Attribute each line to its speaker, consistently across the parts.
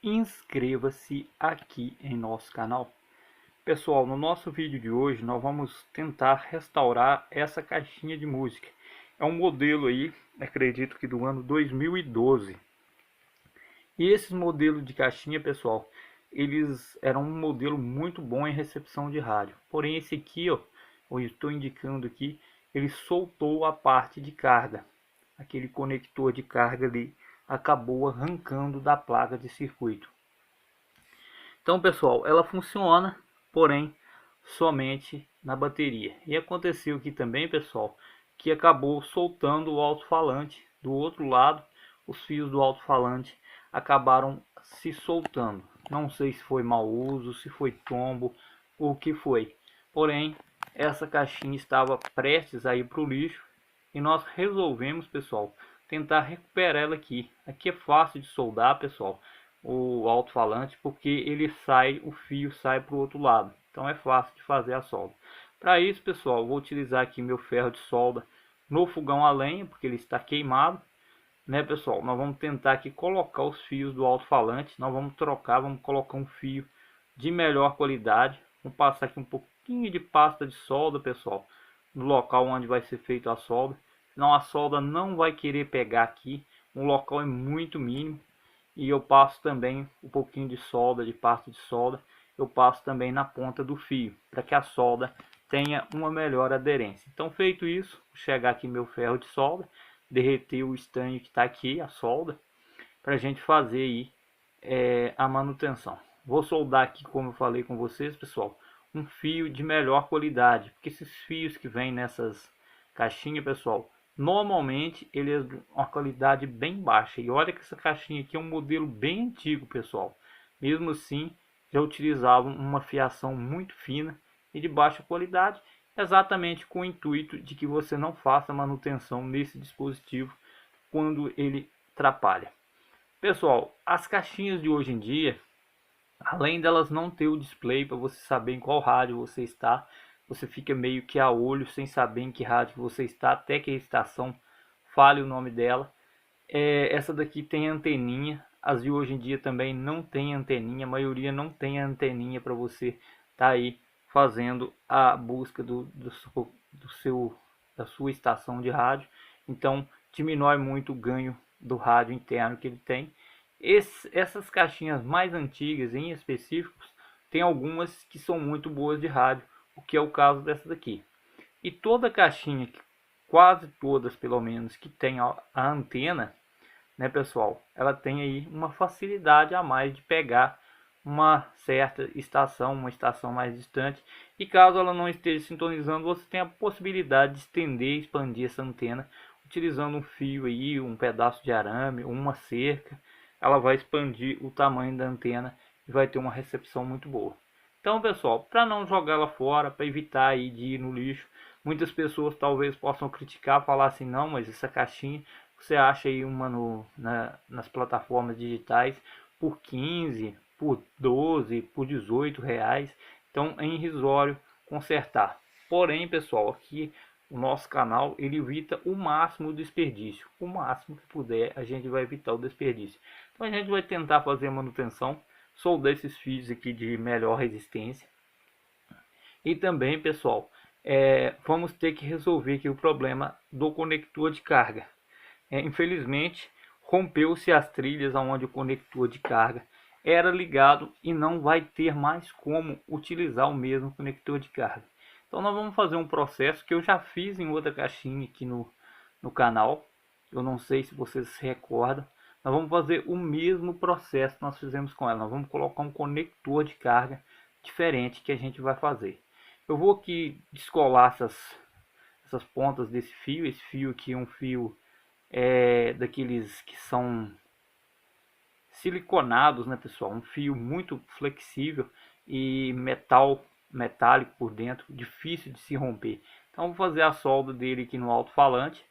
Speaker 1: inscreva-se aqui em nosso canal. Pessoal, no nosso vídeo de hoje nós vamos tentar restaurar essa caixinha de música. É um modelo aí, acredito que do ano 2012. E esses modelos de caixinha, pessoal, eles eram um modelo muito bom em recepção de rádio. Porém esse aqui, ó, eu estou indicando aqui, ele soltou a parte de carga. Aquele conector de carga ali acabou arrancando da placa de circuito. Então, pessoal, ela funciona, porém somente na bateria. E aconteceu aqui também, pessoal, que acabou soltando o alto-falante do outro lado. Os fios do alto-falante acabaram se soltando. Não sei se foi mau uso, se foi tombo, o que foi. Porém, essa caixinha estava prestes a ir para o lixo e nós resolvemos, pessoal, tentar recuperar ela aqui. Aqui é fácil de soldar, pessoal, o alto-falante, porque ele sai, o fio sai para o outro lado. Então é fácil de fazer a solda. Para isso, pessoal, vou utilizar aqui meu ferro de solda no fogão a lenha, porque ele está queimado, né, pessoal? Nós vamos tentar aqui colocar os fios do alto-falante. Nós vamos trocar, vamos colocar um fio de melhor qualidade. Vamos passar aqui um pouquinho de pasta de solda, pessoal, no local onde vai ser feita a solda. Senão a solda não vai querer pegar aqui. O local é muito mínimo. E eu passo também um pouquinho de solda, de pasta de solda, eu passo também na ponta do fio, para que a solda tenha uma melhor aderência. Então, feito isso, vou chegar aqui meu ferro de solda, derreter o estanho que está aqui, a solda, para a gente fazer aí a manutenção. Vou soldar aqui, como eu falei com vocês, pessoal, um fio de melhor qualidade, porque esses fios que vêm nessas caixinhas, pessoal, normalmente ele é de uma qualidade bem baixa. E olha que essa caixinha aqui é um modelo bem antigo, pessoal. Mesmo assim, já utilizavam uma fiação muito fina e de baixa qualidade, exatamente com o intuito de que você não faça manutenção nesse dispositivo quando ele atrapalha. Pessoal, as caixinhas de hoje em dia, além delas não ter o display para você saber em qual rádio você está, você fica meio que a olho sem saber em que rádio você está, até que a estação fale o nome dela. Essa daqui tem anteninha, as de hoje em dia também não tem anteninha, a maioria não tem anteninha para você estar aí fazendo a busca da sua estação de rádio. Então diminui muito o ganho do rádio interno que ele tem. Essas caixinhas mais antigas em específicos, tem algumas que são muito boas de rádio, o que é o caso dessa daqui. E toda caixinha, quase todas pelo menos, que tem a antena, né, pessoal, ela tem aí uma facilidade a mais de pegar uma certa estação, uma estação mais distante, e caso ela não esteja sintonizando, você tem a possibilidade de estender e expandir essa antena utilizando um fio aí, um pedaço de arame, uma cerca. Ela vai expandir o tamanho da antena e vai ter uma recepção muito boa. Então, pessoal, para não jogar ela fora, para evitar aí de ir no lixo, muitas pessoas talvez possam criticar, falar assim, não, mas essa caixinha você acha aí uma nas plataformas digitais por 15, por 12, por 18 reais. Então é irrisório consertar. Porém, pessoal, aqui o nosso canal ele evita o máximo o desperdício. O máximo que puder a gente vai evitar o desperdício. Então a gente vai tentar fazer a manutenção, soldar esses fios aqui de melhor resistência. E também, pessoal, vamos ter que resolver aqui o problema do conector de carga. Infelizmente, rompeu-se as trilhas onde o conector de carga era ligado e não vai ter mais como utilizar o mesmo conector de carga. Então nós vamos fazer um processo que eu já fiz em outra caixinha aqui no canal. Eu não sei se vocês se recordam. Nós vamos fazer o mesmo processo que nós fizemos com ela. Nós vamos colocar um conector de carga diferente que a gente vai fazer. Eu vou aqui descolar essas pontas desse fio. Esse fio aqui é um fio daqueles que são siliconados, né, pessoal? Um fio muito flexível e metálico por dentro, difícil de se romper. Então vou fazer a solda dele aqui no alto-falante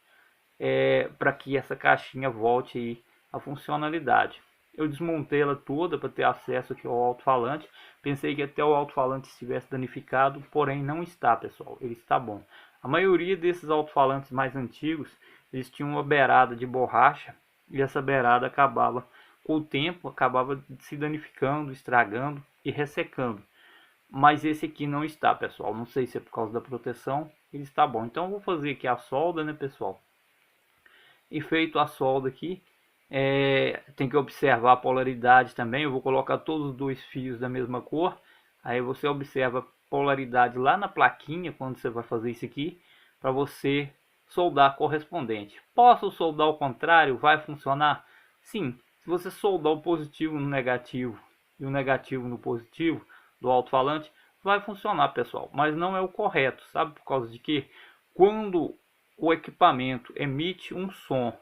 Speaker 1: para que essa caixinha volte aí a funcionalidade. Eu desmontei ela toda para ter acesso aqui ao alto-falante. Pensei que até o alto-falante estivesse danificado, porém não está, pessoal. Ele está bom. A maioria desses alto-falantes mais antigos, eles tinham uma beirada de borracha e essa beirada acabava com o tempo acabava se danificando, estragando e ressecando. Mas esse aqui não está, pessoal. Não sei se é por causa da proteção, ele está bom. Então eu vou fazer aqui a solda, né, pessoal? E feito a solda aqui, tem que observar a polaridade também. Eu vou colocar todos os dois fios da mesma cor. Aí você observa a polaridade lá na plaquinha quando você vai fazer isso aqui, para você soldar correspondente. Posso soldar ao contrário? Vai funcionar? Sim. Se você soldar o positivo no negativo e o negativo no positivo do alto-falante, vai funcionar, pessoal. Mas não é o correto. Sabe por causa de quê? Quando o equipamento emite um som,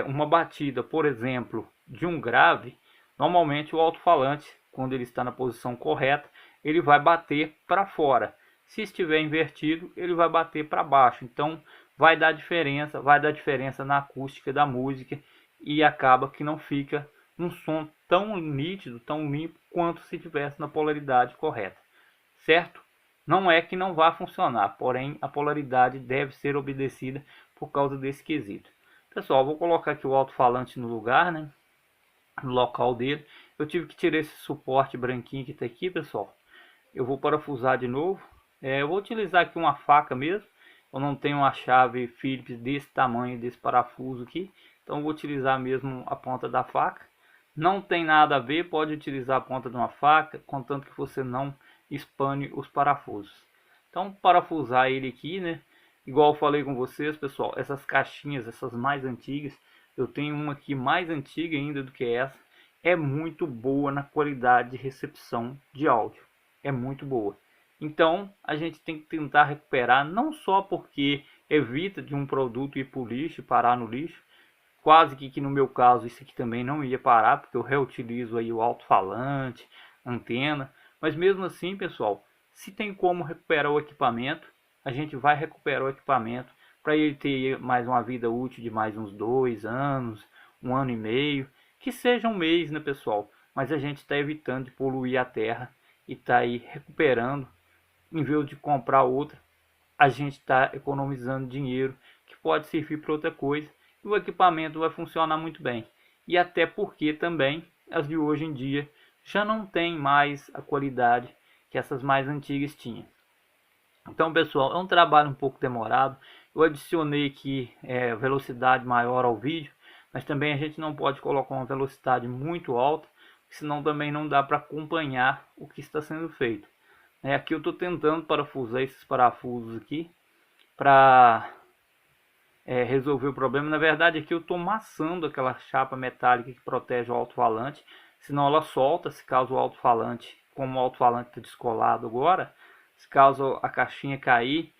Speaker 1: uma batida, por exemplo, de um grave, normalmente o alto-falante, quando ele está na posição correta, ele vai bater para fora. Se estiver invertido, ele vai bater para baixo. Então vai dar diferença na acústica da música e acaba que não fica um som tão nítido, tão limpo quanto se tivesse na polaridade correta, certo? Não é que não vá funcionar, porém a polaridade deve ser obedecida por causa desse quesito. Pessoal, vou colocar aqui o alto-falante no lugar, né? No local dele. Eu tive que tirar esse suporte branquinho que está aqui, pessoal. Eu vou parafusar de novo. Eu vou utilizar aqui uma faca mesmo. Eu não tenho uma chave Phillips desse tamanho, desse parafuso aqui. Então eu vou utilizar mesmo a ponta da faca. Não tem nada a ver, pode utilizar a ponta de uma faca, contanto que você não espane os parafusos. Então parafusar ele aqui, né? Igual eu falei com vocês, pessoal, essas caixinhas, essas mais antigas, eu tenho uma aqui mais antiga ainda do que essa, é muito boa na qualidade de recepção de áudio, é muito boa. Então a gente tem que tentar recuperar, não só porque evita de um produto ir para o lixo, parar no lixo, quase que no meu caso isso aqui também não ia parar, porque eu reutilizo aí o alto-falante, antena, mas mesmo assim, pessoal, se tem como recuperar o equipamento, a gente vai recuperar o equipamento para ele ter mais uma vida útil de mais uns 2 anos, 1 ano e meio, que seja um mês, né, pessoal? Mas a gente está evitando de poluir a terra e está aí recuperando, em vez de comprar outra, a gente está economizando dinheiro que pode servir para outra coisa e o equipamento vai funcionar muito bem. E até porque também as de hoje em dia já não tem mais a qualidade que essas mais antigas tinham. Então, pessoal, é um trabalho um pouco demorado. Eu adicionei aqui velocidade maior ao vídeo, mas também a gente não pode colocar uma velocidade muito alta, senão também não dá para acompanhar o que está sendo feito. Aqui eu estou tentando parafusar esses parafusos aqui para resolver o problema. Na verdade, aqui eu estou maçando aquela chapa metálica que protege o alto-falante, senão ela solta, se caso o alto-falante, como o alto-falante está descolado agora, se caso a caixinha cair,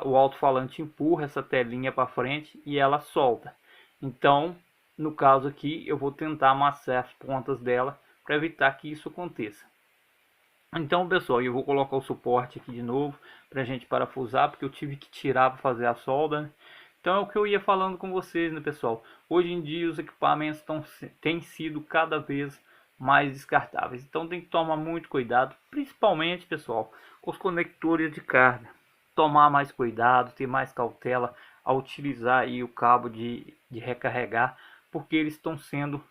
Speaker 1: o alto-falante empurra essa telinha para frente e ela solta. Então, no caso aqui, eu vou tentar amassar as pontas dela para evitar que isso aconteça. Então, pessoal, eu vou colocar o suporte aqui de novo para a gente parafusar, porque eu tive que tirar para fazer a solda, né? Então é o que eu ia falando com vocês, né, pessoal? Hoje em dia os equipamentos têm sido cada vez mais descartáveis. Então tem que tomar muito cuidado, principalmente, pessoal, com os conectores de carga. Tomar mais cuidado, ter mais cautela ao utilizar aí o cabo de recarregar, porque eles estão sendo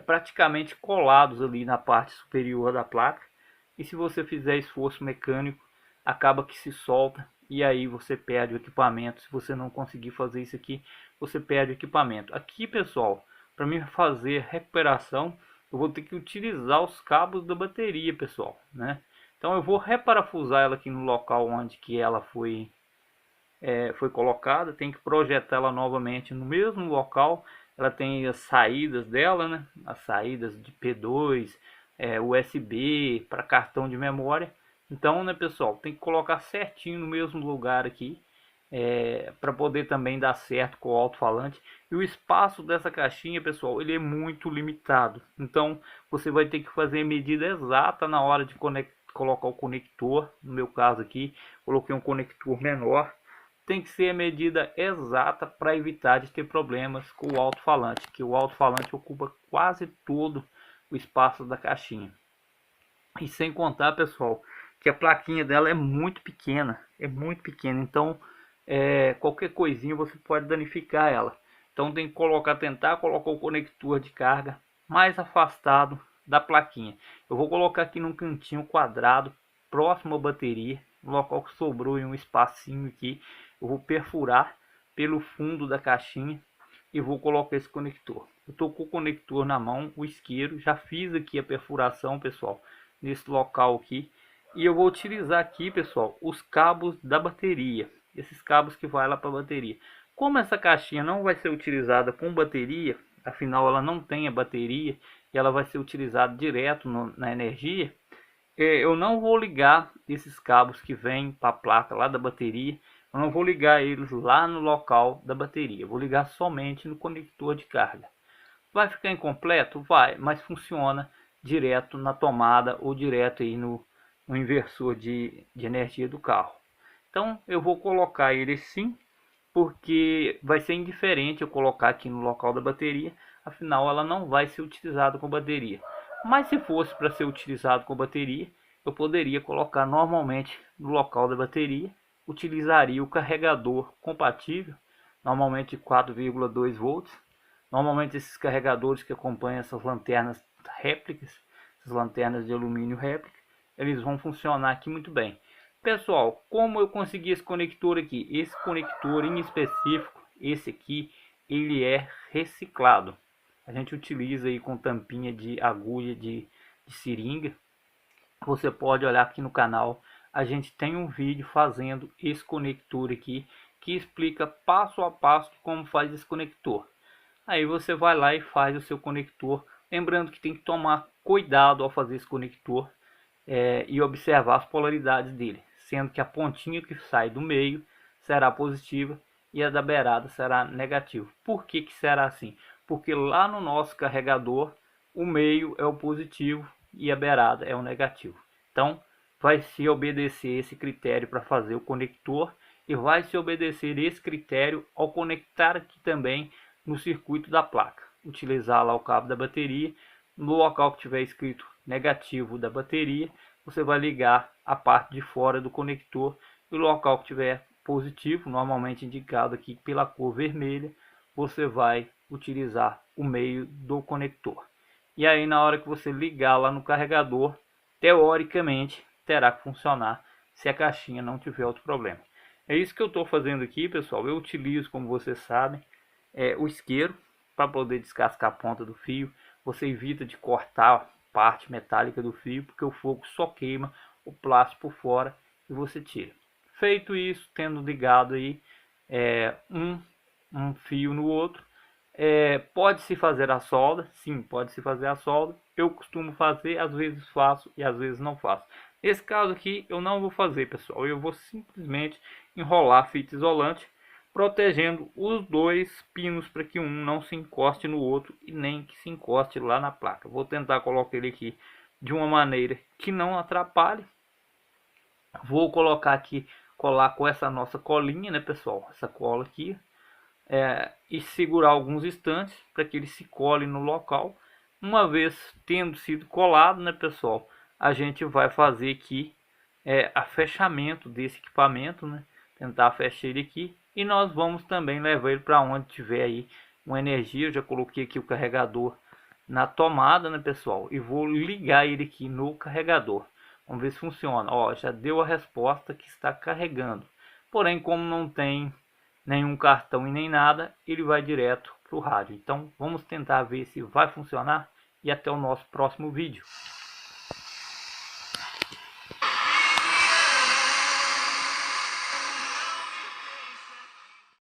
Speaker 1: praticamente colados ali na parte superior da placa. E se você fizer esforço mecânico, acaba que se solta e aí você perde o equipamento. Se você não conseguir fazer isso aqui, você perde o equipamento. Aqui, pessoal, para mim fazer recuperação, eu vou ter que utilizar os cabos da bateria, pessoal, né? Então eu vou reparafusar ela aqui no local onde que ela foi colocada. Tem que projetar ela novamente no mesmo local. Ela tem as saídas dela, né? As saídas de P2, USB para cartão de memória. Então, né, pessoal, tem que colocar certinho no mesmo lugar aqui, para poder também dar certo com o alto-falante. E o espaço dessa caixinha, pessoal, ele é muito limitado. Então, você vai ter que fazer a medida exata na hora de colocar o conector. No meu caso aqui, coloquei um conector menor. Tem que ser a medida exata para evitar de ter problemas com o alto-falante, que o alto-falante ocupa quase todo o espaço da caixinha. E sem contar, pessoal, que a plaquinha dela é muito pequena, então qualquer coisinha você pode danificar ela. Então tem que tentar colocar o conector de carga mais afastado da plaquinha. Eu vou colocar aqui num cantinho quadrado, próximo à bateria, no local que sobrou em um espacinho aqui. Eu vou perfurar pelo fundo da caixinha e vou colocar esse conector. Eu estou com o conector na mão, o isqueiro, já fiz aqui a perfuração, pessoal, nesse local aqui. E eu vou utilizar aqui, pessoal, os cabos da bateria, esses cabos que vai lá para a bateria. Como essa caixinha não vai ser utilizada com bateria, afinal ela não tem a bateria e ela vai ser utilizada direto na energia, eu não vou ligar esses cabos que vêm para a placa lá da bateria, eu não vou ligar eles lá no local da bateria, eu vou ligar somente no conector de carga. Vai ficar incompleto? Vai, mas funciona direto na tomada ou direto aí no inversor de energia do carro. Então eu vou colocar ele sim, porque vai ser indiferente eu colocar aqui no local da bateria, afinal ela não vai ser utilizada com bateria. Mas se fosse para ser utilizado com bateria, eu poderia colocar normalmente no local da bateria, utilizaria o carregador compatível, normalmente 4,2 volts. Normalmente esses carregadores que acompanham essas lanternas réplicas, essas lanternas de alumínio réplica, eles vão funcionar aqui muito bem. Pessoal, como eu consegui esse conector aqui? Esse conector em específico, esse aqui, ele é reciclado. A gente utiliza aí com tampinha de agulha de seringa. Você pode olhar aqui no canal, a gente tem um vídeo fazendo esse conector aqui, que explica passo a passo como faz esse conector. Aí você vai lá e faz o seu conector, lembrando que tem que tomar cuidado ao fazer esse conector e observar as polaridades dele, sendo que a pontinha que sai do meio será positiva e a da beirada será negativa. Por que que será assim? Porque lá no nosso carregador o meio é o positivo e a beirada é o negativo. Então vai se obedecer esse critério para fazer o conector e vai se obedecer esse critério ao conectar aqui também no circuito da placa. Utilizar lá o cabo da bateria, no local que tiver escrito negativo da bateria, você vai ligar a parte de fora do conector, e o local que tiver positivo, normalmente indicado aqui pela cor vermelha, você vai utilizar o meio do conector. E aí na hora que você ligar lá no carregador, teoricamente terá que funcionar se a caixinha não tiver outro problema. É isso que eu estou fazendo aqui, pessoal. Eu utilizo, como vocês sabem, o isqueiro para poder descascar a ponta do fio. Você evita de cortar a parte metálica do fio, porque o fogo só queima o plástico por fora e você tira. Feito isso, tendo ligado aí um fio no outro, pode-se fazer a solda? Sim, pode-se fazer a solda. Eu costumo fazer, às vezes faço e às vezes não faço. Nesse caso aqui eu não vou fazer, pessoal. Eu vou simplesmente enrolar a fita isolante, protegendo os dois pinos para que um não se encoste no outro e nem que se encoste lá na placa. Vou tentar colocar ele aqui de uma maneira que não atrapalhe. Vou colocar aqui, colar com essa nossa colinha, né, pessoal? Essa cola aqui. E segurar alguns instantes para que ele se cole no local. Uma vez tendo sido colado, né, pessoal, a gente vai fazer aqui a fechamento desse equipamento, né? Tentar fechar ele aqui e nós vamos também levar ele para onde tiver aí uma energia. Eu já coloquei aqui o carregador na tomada, né, pessoal, e vou ligar ele aqui no carregador. Vamos ver se funciona. Ó, já deu a resposta que está carregando. Porém, como não tem nenhum cartão e nem nada, ele vai direto para o rádio. Então vamos tentar ver se vai funcionar e até o nosso próximo vídeo.